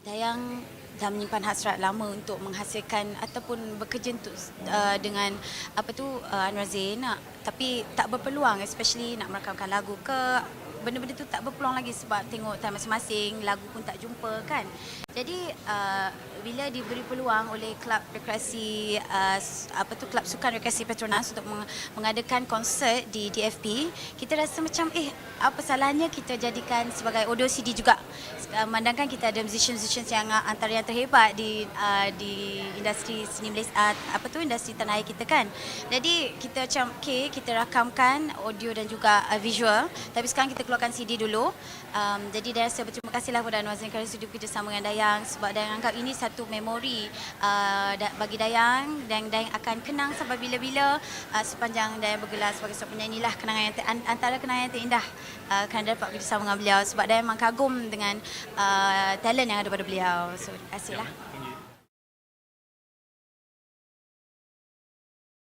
Dayang dah menyimpan hasrat lama untuk menghasilkan ataupun bekerja untuk dengan Anwar Zain, tapi tak berpeluang, especially nak merakamkan lagu ke benda-benda tu tak berpeluang lagi sebab tengok time masing-masing, lagu pun tak jumpa kan. Jadi bila diberi peluang oleh klub rekreasi klub sukan rekreasi Petronas untuk mengadakan konsert di DFP, kita rasa macam apa salahnya kita jadikan sebagai audio CD juga. Memandangkan kita ada musician-musician yang antara yang terhebat di industri seni Malaysia, industri tanah air kita kan. Jadi kita macam kita rakamkan audio dan juga visual, tapi sekarang kita keluarkan CD dulu. Jadi saya rasa berterima kasihlah kepada Anwar Zain kerana sudi bekerjasama dengan Dayang, sebab Dayang anggap ini satu memori bagi Dayang, dan Dayang akan kenang sampai bila-bila sepanjang Dayang bergelar sebagai seorang penyanyi lah. Kenangan yang antara kenangan yang terindah kerana dapat bekerjasama dengan beliau, sebab Dayang memang kagum dengan talent yang ada pada beliau. So terima kasihlah.